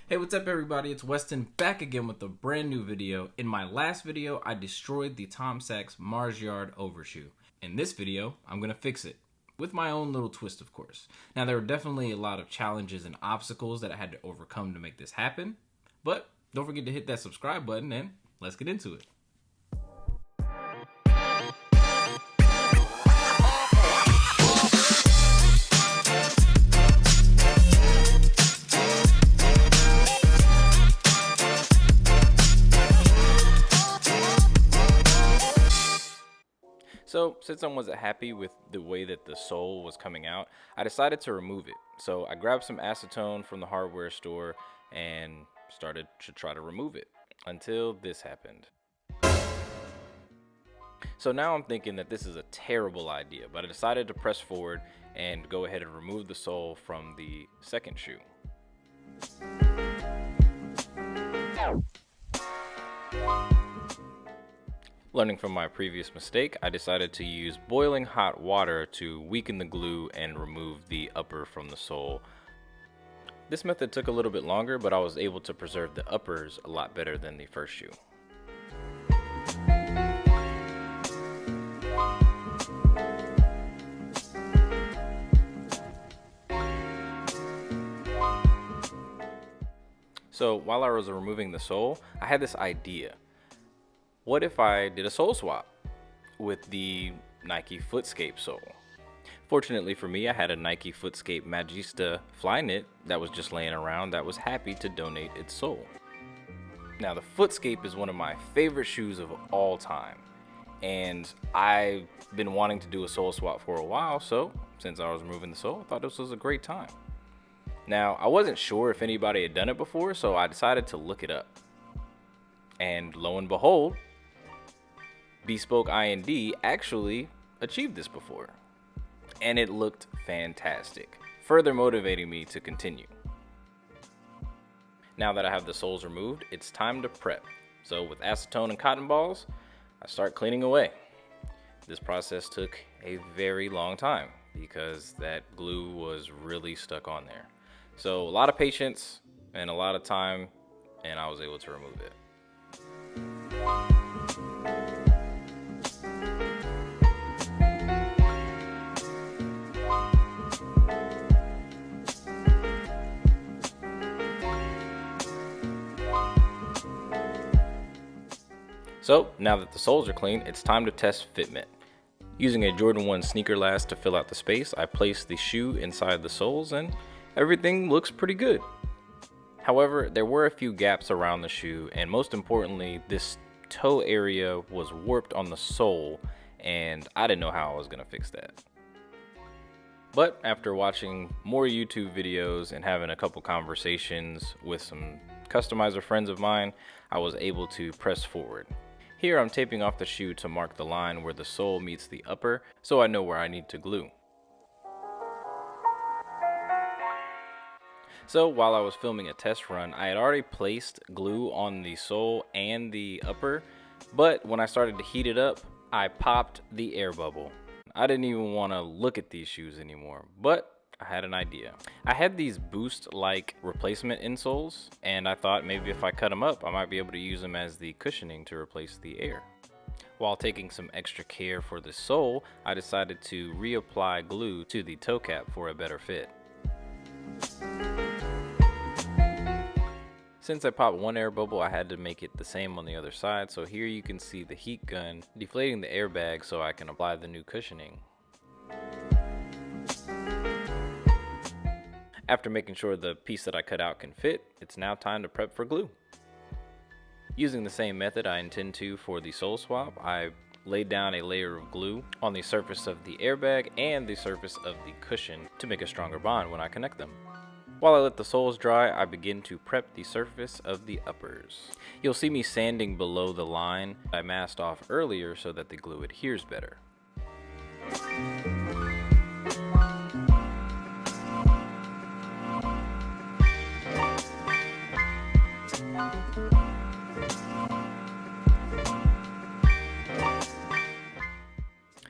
Hey, what's up everybody? It's Weston back again with a brand new video. In my last video, I destroyed the Tom Sachs Mars Yard Overshoe. In this video, I'm going to fix it. With my own little twist, of course. Now, there were definitely a lot of challenges and obstacles that I had to overcome to make this happen. But don't forget to hit that subscribe button and let's get into it. So, since I wasn't happy with the way that the sole was coming out, I decided to remove it. So, I grabbed some acetone from the hardware store and started to try to remove it until this happened. So now I'm thinking that this is a terrible idea, but I decided to press forward and go ahead and remove the sole from the second shoe. Learning from my previous mistake, I decided to use boiling hot water to weaken the glue and remove the upper from the sole. This method took a little bit longer, but I was able to preserve the uppers a lot better than the first shoe. So while I was removing the sole, I had this idea. What if I did a sole swap with the Nike Footscape sole? Fortunately for me, I had a Nike Footscape Magista fly knit that was just laying around that was happy to donate its sole. Now, the Footscape is one of my favorite shoes of all time, and I've been wanting to do a sole swap for a while, so since I was removing the sole, I thought this was a great time. Now, I wasn't sure if anybody had done it before, so I decided to look it up. And lo and behold, Bespoke IND actually achieved this before, and it looked fantastic, further motivating me to continue. Now that I have the soles removed, it's time to prep. So with acetone and cotton balls, I start cleaning away. This process took a very long time because that glue was really stuck on there. So a lot of patience and a lot of time, and I was able to remove it. So now that the soles are clean, it's time to test fitment. Using a Jordan 1 sneaker last to fill out the space, I place the shoe inside the soles and everything looks pretty good. However, there were a few gaps around the shoe, and most importantly, this toe area was warped on the sole, and I didn't know how I was going to fix that. But after watching more YouTube videos and having a couple conversations with some customizer friends of mine, I was able to press forward. Here I'm taping off the shoe to mark the line where the sole meets the upper, so I know where I need to glue. So while I was filming a test run, I had already placed glue on the sole and the upper, but when I started to heat it up, I popped the air bubble. I didn't even want to look at these shoes anymore, but I had an idea. I had these Boost-like replacement insoles, and I thought maybe if I cut them up, I might be able to use them as the cushioning to replace the air. While taking some extra care for the sole, I decided to reapply glue to the toe cap for a better fit. Since I popped one air bubble, I had to make it the same on the other side, so here you can see the heat gun deflating the airbag so I can apply the new cushioning. After making sure the piece that I cut out can fit, it's now time to prep for glue. Using the same method I intend to for the sole swap, I laid down a layer of glue on the surface of the airbag and the surface of the cushion to make a stronger bond when I connect them. While I let the soles dry, I begin to prep the surface of the uppers. You'll see me sanding below the line I masked off earlier so that the glue adheres better.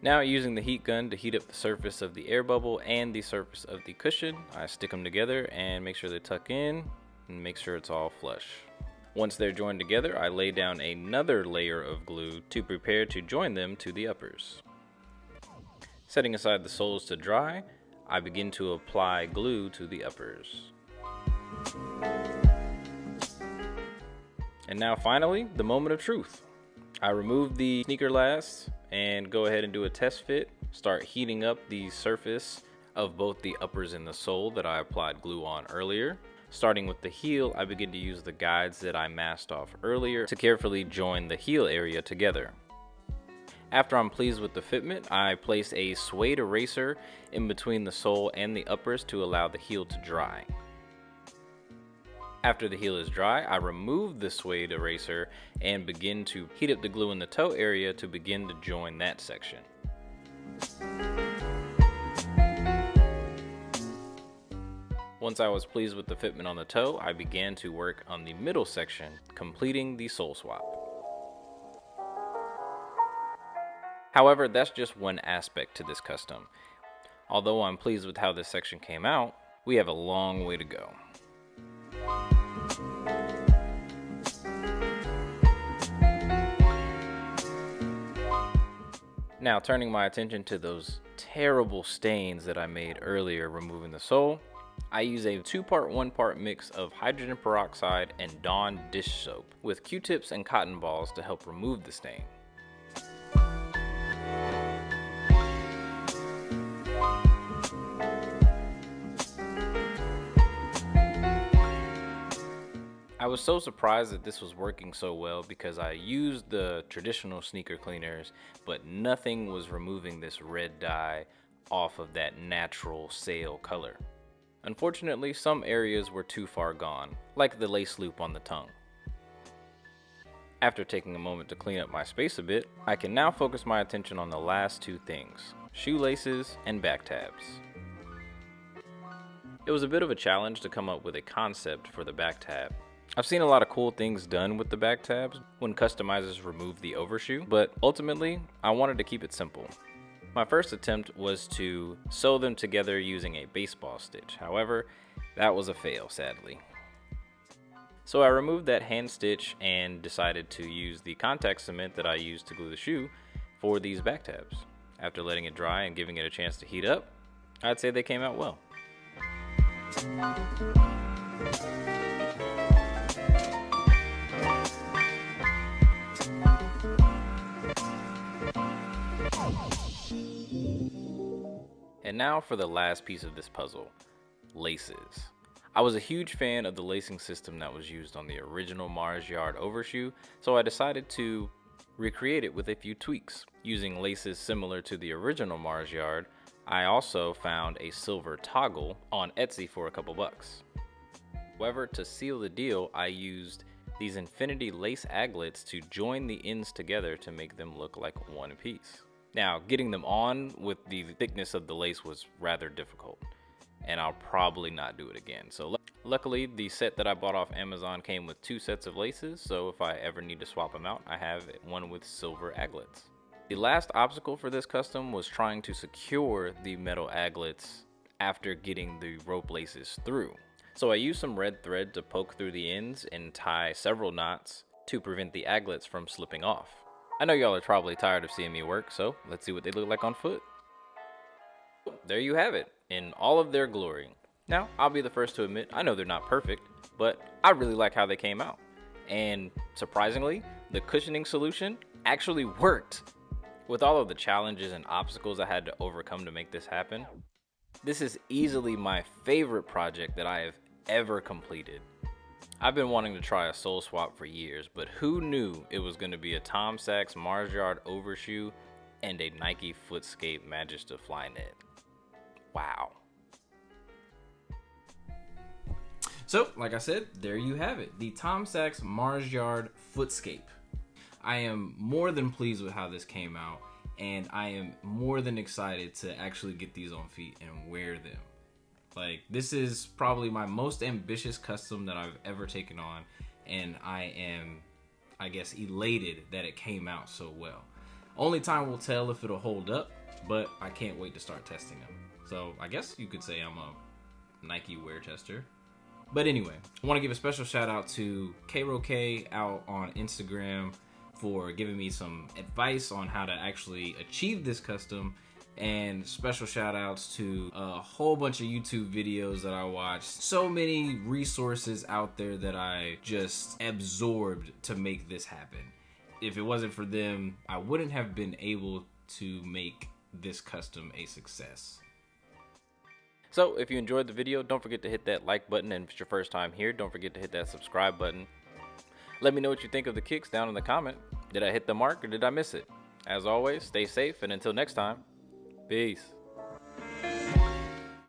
Now, using the heat gun to heat up the surface of the air bubble and the surface of the cushion, I stick them together and make sure they tuck in and make sure it's all flush. Once they're joined together, I lay down another layer of glue to prepare to join them to the uppers. Setting aside the soles to dry, I begin to apply glue to the uppers. And now finally, the moment of truth. I remove the sneaker last and go ahead and do a test fit. Start heating up the surface of both the uppers and the sole that I applied glue on earlier. Starting with the heel, I begin to use the guides that I masked off earlier to carefully join the heel area together. After I'm pleased with the fitment, I place a suede eraser in between the sole and the uppers to allow the heel to dry. After the heel is dry, I remove the suede eraser and begin to heat up the glue in the toe area to begin to join that section. Once I was pleased with the fitment on the toe, I began to work on the middle section, completing the sole swap. However, that's just one aspect to this custom. Although I'm pleased with how this section came out, we have a long way to go. Now, turning my attention to those terrible stains that I made earlier removing the sole, I use a 2-part 1-part mix of hydrogen peroxide and Dawn dish soap with Q-tips and cotton balls to help remove the stain. I was so surprised that this was working so well because I used the traditional sneaker cleaners, but nothing was removing this red dye off of that natural sail color. Unfortunately, some areas were too far gone, like the lace loop on the tongue. After taking a moment to clean up my space a bit, I can now focus my attention on the last two things, shoelaces and back tabs. It was a bit of a challenge to come up with a concept for the back tab. I've seen a lot of cool things done with the back tabs when customizers remove the overshoe, but ultimately, I wanted to keep it simple. My first attempt was to sew them together using a baseball stitch. However, that was a fail, sadly. So I removed that hand stitch and decided to use the contact cement that I used to glue the shoe for these back tabs. After letting it dry and giving it a chance to heat up, I'd say they came out well. And now for the last piece of this puzzle, laces. I was a huge fan of the lacing system that was used on the original Mars Yard overshoe, so I decided to recreate it with a few tweaks. Using laces similar to the original Mars Yard, I also found a silver toggle on Etsy for a couple bucks. However, to seal the deal, I used these infinity lace aglets to join the ends together to make them look like one piece. Now, getting them on with the thickness of the lace was rather difficult, and I'll probably not do it again. So luckily, the set that I bought off Amazon came with 2 sets of laces, so if I ever need to swap them out, I have one with silver aglets. The last obstacle for this custom was trying to secure the metal aglets after getting the rope laces through. So I used some red thread to poke through the ends and tie several knots to prevent the aglets from slipping off. I know y'all are probably tired of seeing me work, so let's see what they look like on foot. There you have it, in all of their glory. Now, I'll be the first to admit, I know they're not perfect, but I really like how they came out. And surprisingly, the cushioning solution actually worked. With all of the challenges and obstacles I had to overcome to make this happen, this is easily my favorite project that I have ever completed. I've been wanting to try a sole swap for years, but who knew it was going to be a Tom Sachs Mars Yard overshoe and a Nike Footscape Magista Flyknit. Wow. So, like I said, there you have it. The Tom Sachs Mars Yard Footscape. I am more than pleased with how this came out, and I am more than excited to actually get these on feet and wear them. Like, this is probably my most ambitious custom that I've ever taken on, and I am, I guess, elated that it came out so well. Only time will tell if it'll hold up, but I can't wait to start testing them. So I guess you could say I'm a Nike wear tester. But anyway, I want to give a special shout out to KROK out on Instagram for giving me some advice on how to actually achieve this custom, and special shout outs to a whole bunch of YouTube videos that I watched. So many resources out there that I just absorbed to make this happen. If it wasn't for them, I wouldn't have been able to make this custom a success. So if you enjoyed the video, don't forget to hit that like button, and if it's your first time here, don't forget to hit that subscribe button. Let me know what you think of the kicks down in the comment. Did I hit the mark or did I miss it? As always, stay safe, and until next time, peace.